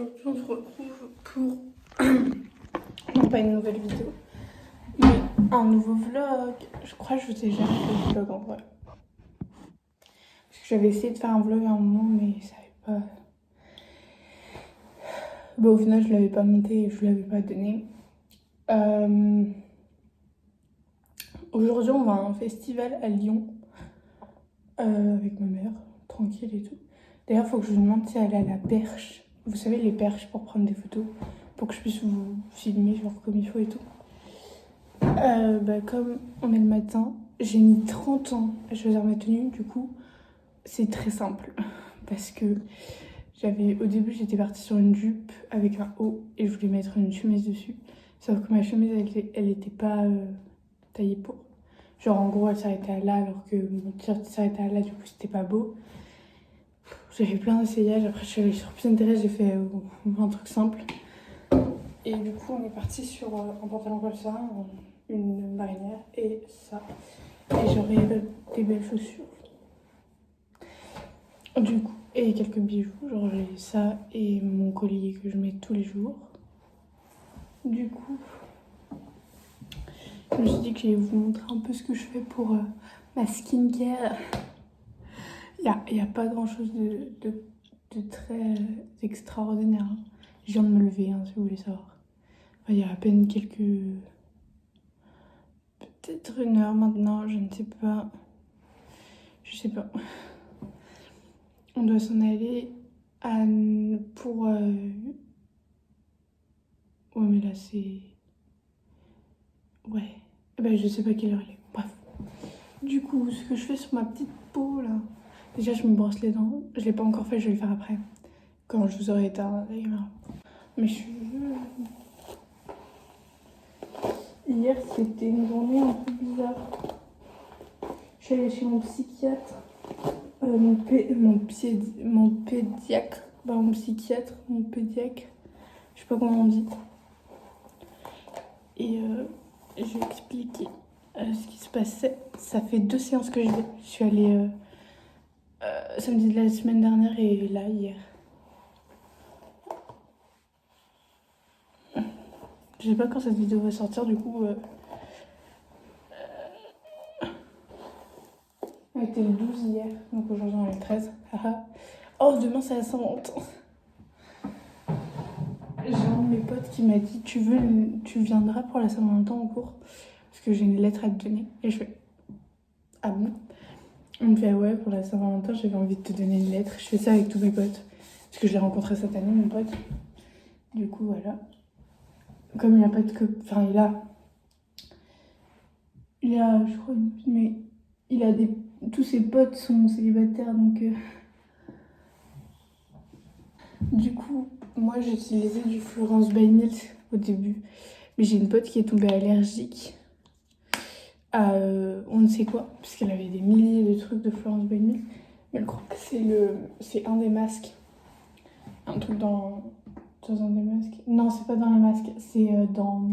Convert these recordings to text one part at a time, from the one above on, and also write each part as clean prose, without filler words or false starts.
Aujourd'hui on se retrouve pour, non pas une nouvelle vidéo, mais un nouveau vlog. Je crois que je vous ai jamais fait de vlog en vrai. Parce que j'avais essayé de faire un vlog à un moment mais ça n'avait pas... Bah, au final je l'avais pas monté et je ne l'avais pas donné. Aujourd'hui on va à un festival à Lyon avec ma mère, tranquille et tout. D'ailleurs il faut que je vous demande si elle a la perche. Vous savez les perches pour prendre des photos, pour que je puisse vous filmer genre comme il faut et tout. Comme on est le matin, j'ai mis 30 ans à choisir ma tenue, du coup c'est très simple. Parce que au début j'étais partie sur une jupe avec un haut et je voulais mettre une chemise dessus. Sauf que ma chemise elle était pas taillée pour. Genre en gros elle s'arrêtait à là alors que mon t-shirt s'arrêtait à là, du coup c'était pas beau. J'ai fait plein d'essayages, après je suis allée sur Pinterest, j'ai fait un truc simple. Et du coup on est parti sur un pantalon comme ça, une marinière et ça. Et j'aurai des belles chaussures. Du coup, et quelques bijoux, genre j'ai ça et mon collier que je mets tous les jours. Du coup, je me suis dit que j'allais vous montrer un peu ce que je fais pour ma skincare. Il y a pas grand chose de très extraordinaire. Hein. Je viens de me lever, si vous voulez savoir. Enfin, il y a à peine peut-être une heure maintenant, je ne sais pas. Je sais pas. On doit s'en aller pour... Ouais, mais là, c'est... Ouais. Je sais pas quelle heure il est. Bref. Du coup, ce que je fais sur ma petite peau, là... Déjà, je me brosse les dents. Je l'ai pas encore fait, je vais le faire après. Quand je vous aurai éteint, d'ailleurs. Mes cheveux... Hier, c'était une journée un peu bizarre. Je suis allée chez mon psychiatre. Mon pédiatre. Bah, mon psychiatre, mon pédiatre. Je sais pas comment on dit. Et je vais expliquer ce qui se passait. Ça fait 2 séances que je vais. Je suis allée samedi de la semaine dernière et là, hier. Je sais pas quand cette vidéo va sortir, du coup... On était le 12 hier, donc aujourd'hui on est le 13. Oh, demain c'est la Saint-Valentin. J'ai un de mes potes qui m'a dit tu viendras pour la Saint-Valentin en cours parce que j'ai une lettre à te donner. Et je fais ah bon? On me fait ouais, pour la Saint-Valentin j'avais envie de te donner une lettre. Je fais ça avec tous mes potes parce que je l'ai rencontré cette année, mon pote. Du coup voilà. Comme il a pas de enfin il a je crois mais il a tous ses potes sont célibataires donc du coup, moi j'utilisais du Florence by Milk au début, mais j'ai une pote qui est tombée allergique à on ne sait quoi, parce qu'elle avait des milliers de trucs de Florence by Milk. Mais je crois que c'est un des masques, un truc dans un des masques. Non, c'est pas dans les masques, c'est dans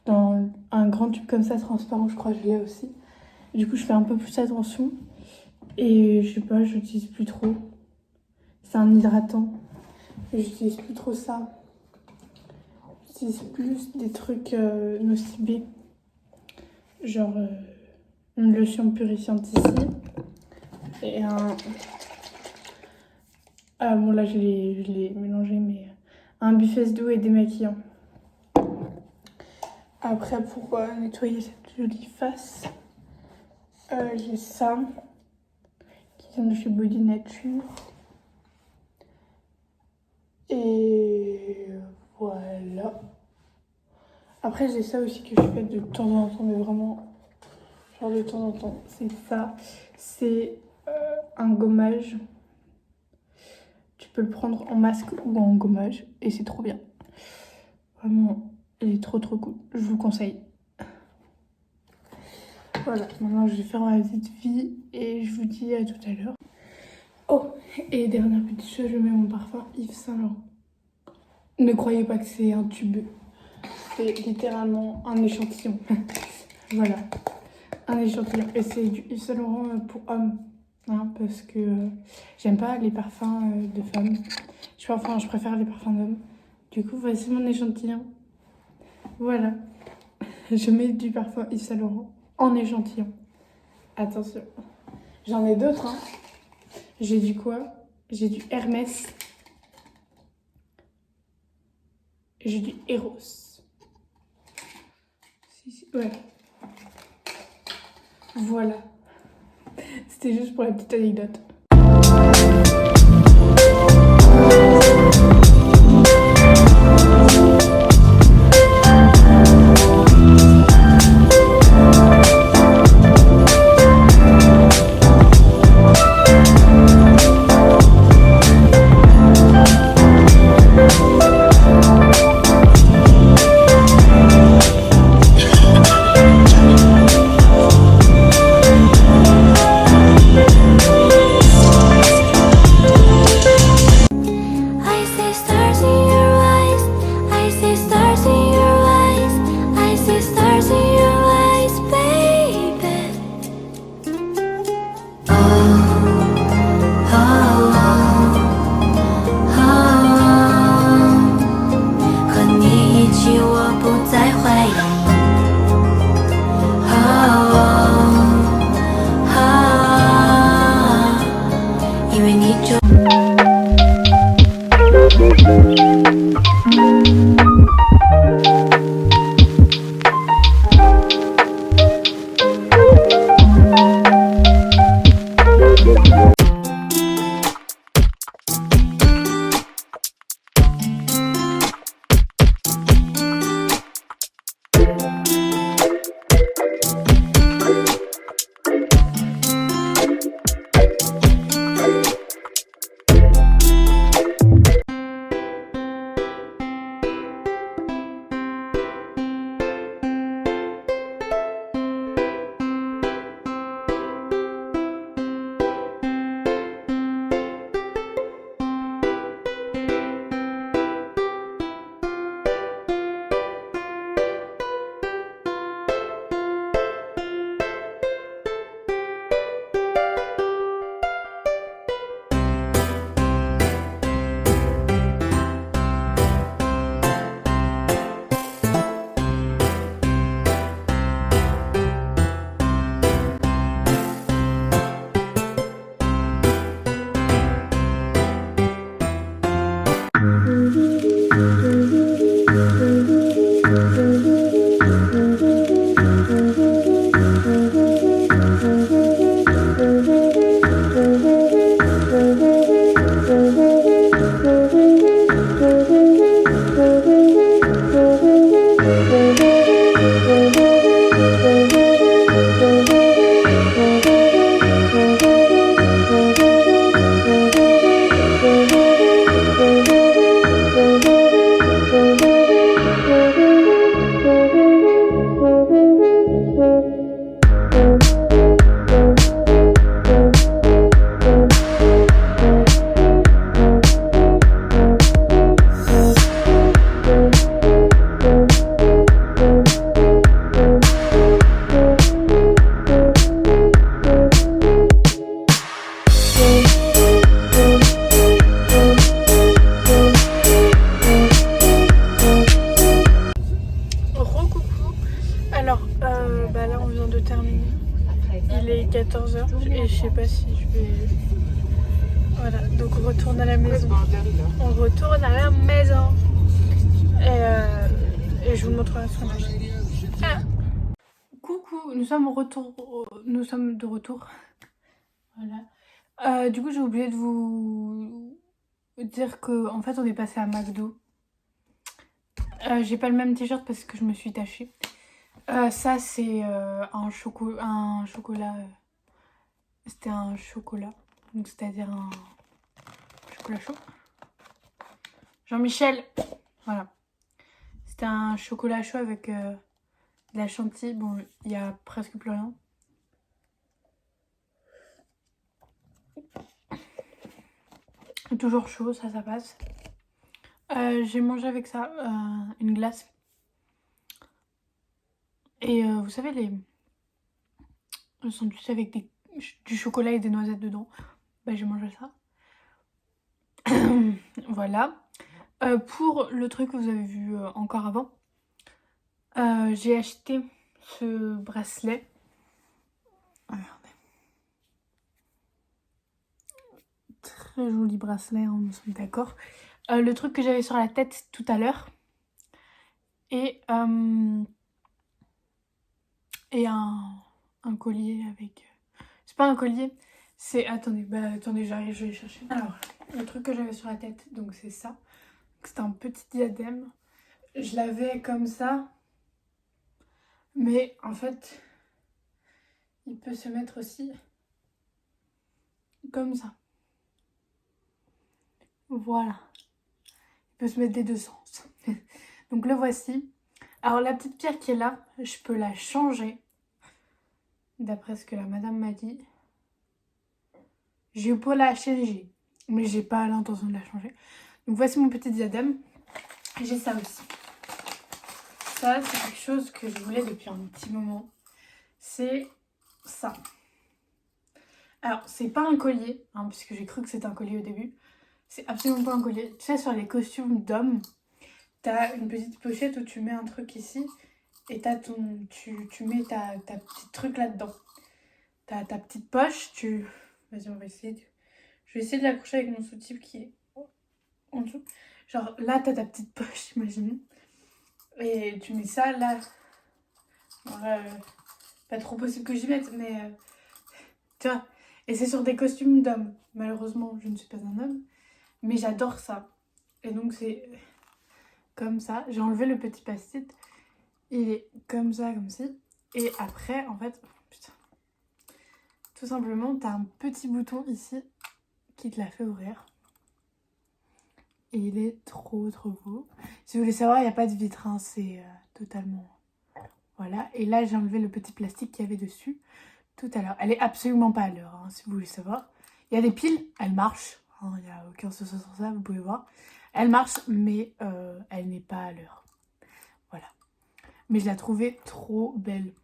un grand tube comme ça transparent, je crois que je l'ai aussi. Du coup, je fais un peu plus attention et je sais pas, j'utilise plus trop. C'est un hydratant. J'utilise plus trop ça. J'utilise plus des trucs nocibés. Genre une lotion purifiante ici. Et un... Ah bon là je l'ai mélangé mais... Un Bifesse doux et démaquillant. Après pour nettoyer cette jolie face, j'ai ça. Qui vient de chez Body Nature. Et voilà. Après j'ai ça aussi que je fais de temps en temps, mais vraiment genre de temps en temps. C'est ça, c'est un gommage. Tu peux le prendre en masque ou en gommage et c'est trop bien. Vraiment, il est trop cool. Je vous conseille. Voilà, maintenant je vais faire ma petite vie et je vous dis à tout à l'heure. Oh, et dernière petite chose, je mets mon parfum Yves Saint Laurent. Ne croyez pas que c'est un tube. C'est littéralement un échantillon. Voilà, un échantillon. Et c'est du Yves Saint Laurent pour hommes. Hein, parce que j'aime pas les parfums de femmes. Je Enfin, je préfère les parfums d'homme. Du coup, voici mon échantillon. Voilà. Je mets du parfum Yves Saint Laurent en échantillon. Attention. J'en ai d'autres, hein. J'ai du quoi? J'ai du Hermès. J'ai du Eros. Ouais. Voilà. C'était juste pour la petite anecdote. Là on vient de terminer. Il est 14h et je sais pas si je vais... Voilà, donc on retourne à la maison. On retourne à la maison. Et je vous montrerai ce qu'on a acheté. Ah. Coucou, nous sommes de retour. Voilà. Du coup j'ai oublié de vous dire que en fait on est passé à McDo. J'ai pas le même t-shirt parce que je me suis tachée. Ça c'est un chocolat. C'était un chocolat. Donc c'est-à-dire un chocolat chaud. Jean-Michel. Voilà. C'était un chocolat chaud avec de la chantilly. Bon, il y a presque plus rien. Toujours chaud, ça passe. J'ai mangé avec ça une glace. Et vous savez le sandwich avec du chocolat et des noisettes dedans. Bah j'ai mangé ça. Voilà. Pour le truc que vous avez vu encore avant, j'ai acheté ce bracelet. Regardez. Très joli bracelet, hein, nous sommes d'accord. Le truc que j'avais sur la tête tout à l'heure. Et un collier avec... C'est pas un collier, c'est... Attendez, j'arrive, je vais chercher. Alors, le truc que j'avais sur la tête, donc c'est ça. C'est un petit diadème. Je l'avais comme ça. Mais en fait, il peut se mettre aussi comme ça. Voilà. Il peut se mettre des deux sens. Donc le voici. Alors la petite pierre qui est là, je peux la changer. D'après ce que la madame m'a dit. Je peux la changer. Mais j'ai pas l'intention de la changer. Donc voici mon petit diadème. J'ai ça aussi. Ça, c'est quelque chose que je voulais depuis un petit moment. C'est ça. Alors, c'est pas un collier, hein, puisque j'ai cru que c'était un collier au début. C'est absolument pas un collier. Tu sais, sur les costumes d'hommes, t'as une petite pochette où tu mets un truc ici et t'as ton, tu mets ta petite truc là-dedans. T'as ta petite poche, tu... Vas-y, on va essayer. Je vais essayer de l'accrocher avec mon sous-type qui est en dessous. Genre, là, t'as ta petite poche, imaginons. Et tu mets ça là. Voilà, pas trop possible que j'y mette, mais... tu vois. Et c'est sur des costumes d'hommes. Malheureusement, je ne suis pas un homme. Mais j'adore ça. Et donc, c'est comme ça. J'ai enlevé le petit post-it. Il est comme ça, comme ci. Et après, en fait... Putain. Tout simplement, t'as un petit bouton ici qui te la fait ouvrir. Et il est trop beau. Si vous voulez savoir, il n'y a pas de vitre, hein, c'est totalement... Voilà, et là j'ai enlevé le petit plastique qu'il y avait dessus tout à l'heure. Elle est absolument pas à l'heure, hein, si vous voulez savoir. Il y a des piles, elle marche, hein, il n'y a aucun souci sur ça, vous pouvez voir. Elle marche, mais elle n'est pas à l'heure. Voilà. Mais je la trouvais trop belle.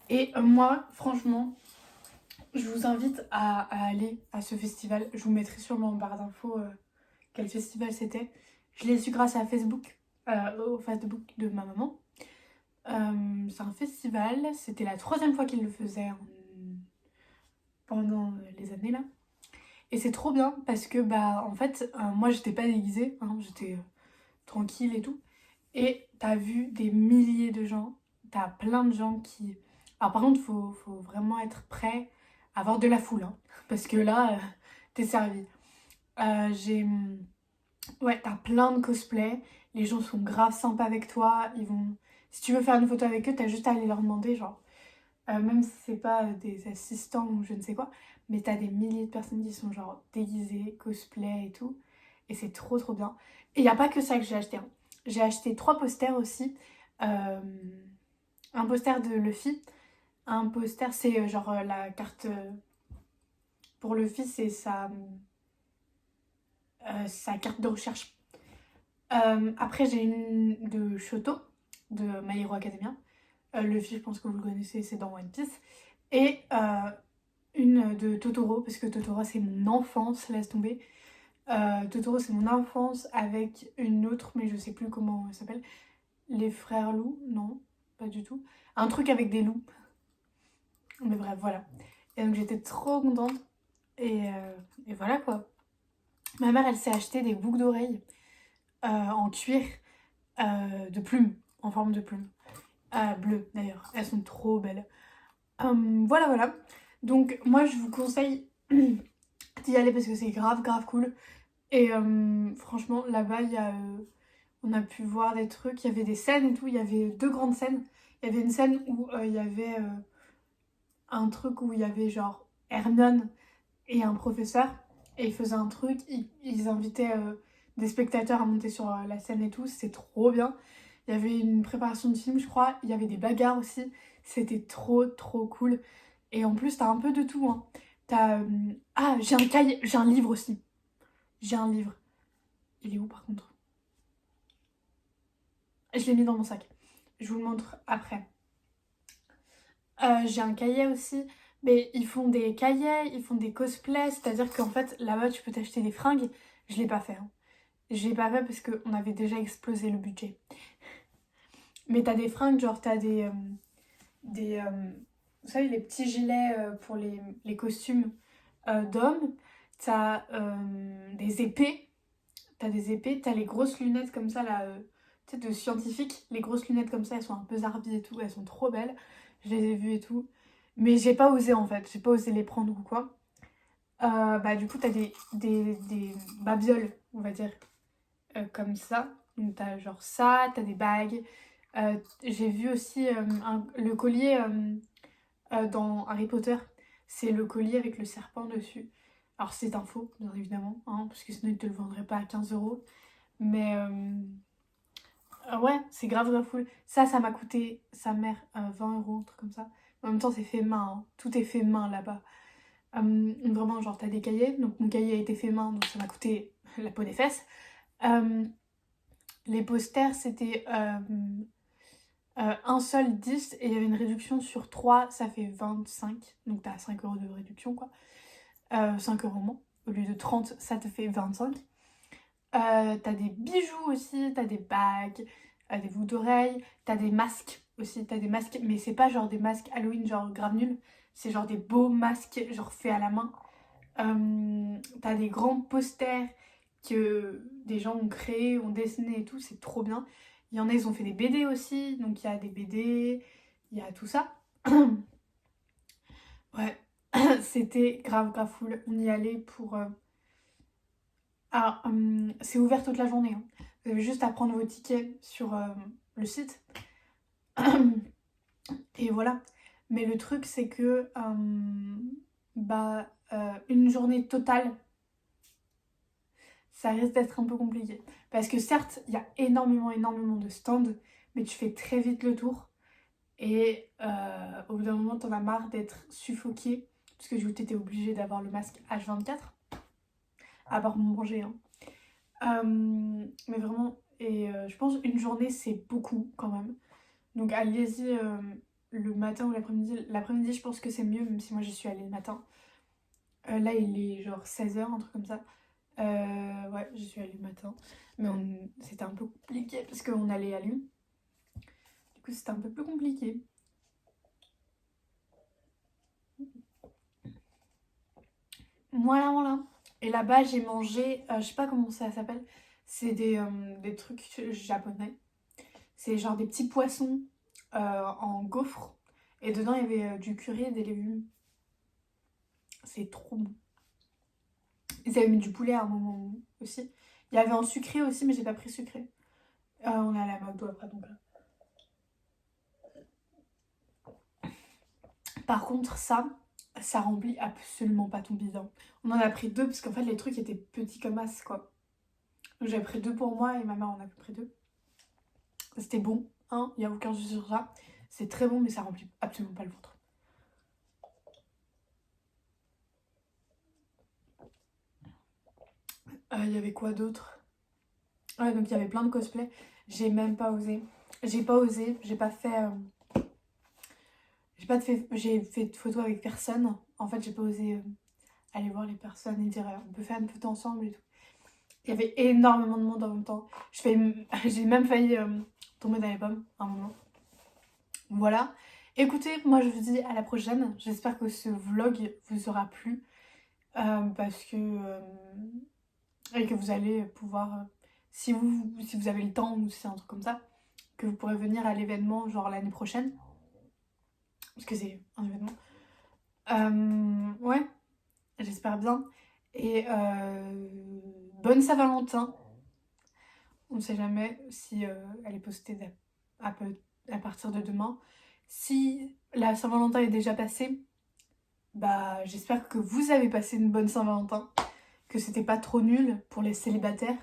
Et moi, franchement, je vous invite à aller à ce festival. Je vous mettrai sûrement en barre d'infos quel festival c'était. Je l'ai su grâce à Facebook, au Facebook de ma maman. C'est un festival, c'était la 3e fois qu'il le faisait pendant les années là. Et c'est trop bien parce que bah en fait moi j'étais pas déguisée, hein, j'étais tranquille et tout. Et t'as vu des milliers de gens, t'as plein de gens qui... Alors par contre faut vraiment être prêt à avoir de la foule, hein, parce que là t'es servi. Ouais, t'as plein de cosplays, les gens sont grave sympas avec toi, ils vont... Si tu veux faire une photo avec eux, t'as juste à aller leur demander, genre, même si c'est pas des assistants ou je ne sais quoi, mais t'as des milliers de personnes qui sont genre déguisées, cosplay et tout, et c'est trop bien. Et y a pas que ça que j'ai acheté, hein. J'ai acheté 3 posters aussi, euh, un poster de Luffy, un poster, c'est genre la carte pour Luffy, c'est sa carte de recherche. Après, j'ai une de Shoto, de My Hero Academia. Luffy, je pense que vous le connaissez, c'est dans One Piece. Et une de Totoro, parce que Totoro, c'est mon enfance, laisse tomber. Totoro, c'est mon enfance avec une autre, mais je sais plus comment elle s'appelle. Les frères loups, non, pas du tout. Un truc avec des loups. Mais bref, voilà. Et donc, j'étais trop contente. Et voilà quoi. Ma mère, elle s'est acheté des boucles d'oreilles en cuir de plumes, en forme de plumes. Bleues d'ailleurs, elles sont trop belles. Voilà. Donc moi je vous conseille d'y aller parce que c'est grave cool. Et franchement là-bas on a pu voir des trucs, il y avait des scènes et tout, il y avait 2 grandes scènes. Il y avait une scène où il y avait un truc où il y avait genre Hermione et un professeur et ils faisaient un truc, ils invitaient des spectateurs à monter sur la scène et tout, c'est trop bien. Il y avait une préparation de film je crois, il y avait des bagarres aussi, c'était trop cool. Et en plus t'as un peu de tout, hein. T'as... Ah, j'ai un cahier, j'ai un livre aussi. J'ai un livre. Il est où par contre? Je l'ai mis dans mon sac. Je vous le montre après. J'ai un cahier aussi Mais ils font des cahiers, ils font des cosplays, c'est-à-dire qu'en fait, là-bas, tu peux t'acheter des fringues. Je l'ai pas fait, hein. Je l'ai pas fait parce qu'on avait déjà explosé le budget. Mais t'as des fringues, genre t'as des vous savez, les petits gilets pour les costumes d'hommes. T'as des épées. T'as des épées. T'as les grosses lunettes comme ça, là, tu sais, de scientifiques. Les grosses lunettes comme ça, elles sont un peu zarbies et tout. Elles sont trop belles. Je les ai vues et tout. Mais j'ai pas osé en fait. J'ai pas osé les prendre ou quoi. Bah, du coup, t'as des babioles, on va dire, comme ça. Donc, t'as genre ça, t'as des bagues. J'ai vu aussi le collier dans Harry Potter. C'est le collier avec le serpent dessus. Alors, c'est un faux, bien évidemment, hein, parce que sinon, ils te le vendraient pas à 15 euros. Mais ouais, c'est grave, grave cool. Ça m'a coûté, sa mère, 20 euros, un truc comme ça. En même temps, c'est fait main, hein. Tout est fait main là-bas. Vraiment, genre, t'as des cahiers. Donc, mon cahier a été fait main, donc ça m'a coûté la peau des fesses. Les posters, c'était un seul 10 et il y avait une réduction sur 3, ça fait 25. Donc, t'as 5 euros de réduction, quoi. 5 euros moins. Au lieu de 30, ça te fait 25. T'as des bijoux aussi, t'as des bagues, des boucles d'oreilles, t'as des masques aussi, t'as des masques, mais c'est pas genre des masques Halloween genre grave nul, c'est genre des beaux masques genre faits à la main. T'as des grands posters que des gens ont créés, ont dessiné et tout, c'est trop bien. Il y en a, ils ont fait des BD aussi, donc il y a des BD, il y a tout ça. Ouais, c'était grave grave cool. On y allait pour... Alors, c'est ouvert toute la journée, hein. Vous avez juste à prendre vos tickets sur le site. Et voilà. Mais le truc, c'est que une journée totale, ça risque d'être un peu compliqué. Parce que certes, il y a énormément, énormément de stands, mais tu fais très vite le tour. Et au bout d'un moment, t'en as marre d'être suffoqué. Parce que du coup, t'étais obligé d'avoir le masque H24. À part manger, hein. Mais vraiment, et je pense une journée, c'est beaucoup quand même. Donc allez-y le matin ou l'après-midi. L'après-midi, je pense que c'est mieux, même si moi j'y suis allée le matin. Là, il est genre 16 h, un truc comme ça. Ouais, j'y suis allée le matin. Mais c'était un peu compliqué parce qu'on allait à Lyon. Du coup, c'était un peu plus compliqué. Voilà, voilà. Et là-bas, j'ai mangé, je sais pas comment ça s'appelle. C'est des trucs japonais. C'est genre des petits poissons en gaufre. Et dedans, il y avait du curry et des légumes. C'est trop bon. Ils avaient mis du poulet à un moment aussi. Il y avait en sucré aussi, mais j'ai pas pris sucré. On est allé à McDo après, donc. Par contre, ça remplit absolument pas ton bidon. On en a pris deux parce qu'en fait, les trucs étaient petits comme as, quoi. Donc j'avais pris deux pour moi et ma mère en a pris deux. C'était bon, hein, il n'y a aucun souci sur ça. C'est très bon, mais ça remplit absolument pas le ventre. Il y avait quoi d'autre? Ouais, donc il y avait plein de cosplays. J'ai même pas osé. J'ai pas osé, j'ai pas fait. J'ai fait de photos avec personne. En fait, j'ai pas osé aller voir les personnes et dire on peut faire une photo ensemble et tout. Il y avait énormément de monde en même temps. J'ai même failli tomber dans les pommes à un moment. Voilà. Écoutez, moi je vous dis à la prochaine. J'espère que ce vlog vous aura plu. Parce que... et que vous allez pouvoir... si vous avez le temps ou si c'est un truc comme ça, que vous pourrez venir à l'événement genre l'année prochaine. Parce que c'est un événement. Ouais, j'espère bien. Et bonne Saint-Valentin. On ne sait jamais si elle est postée à partir de demain. Si la Saint-Valentin est déjà passée, bah j'espère que vous avez passé une bonne Saint-Valentin, que c'était pas trop nul pour les célibataires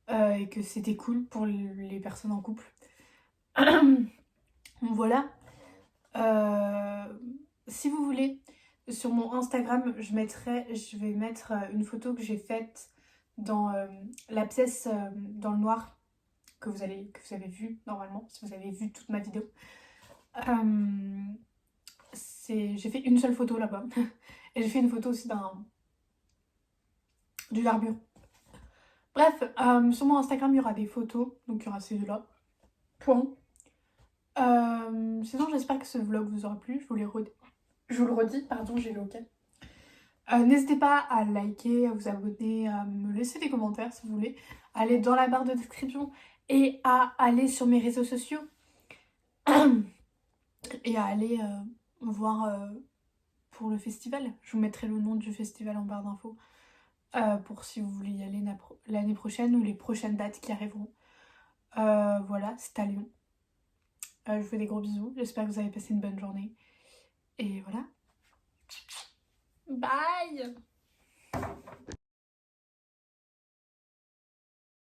et que c'était cool pour les personnes en couple. Voilà. Si vous voulez, sur mon Instagram, je vais mettre une photo que j'ai faite dans la pièce dans le noir que vous avez vue normalement, si vous avez vu toute ma vidéo. J'ai fait une seule photo là-bas. Et j'ai fait une photo aussi du armure. Bref, sur mon Instagram, il y aura des photos. Donc il y aura ces deux-là. Point. Sinon, j'espère que ce vlog vous aura plu. Je vous le redis, pardon, j'ai loqué. N'hésitez pas à liker, à vous abonner, à me laisser des commentaires si vous voulez. Aller dans la barre de description et à aller sur mes réseaux sociaux. Et à aller voir pour le festival. Je vous mettrai le nom du festival en barre d'infos. Pour si vous voulez y aller l'année prochaine ou les prochaines dates qui arriveront. Voilà, c'est à Lyon. Je vous fais des gros bisous. J'espère que vous avez passé une bonne journée. Et voilà. Bye!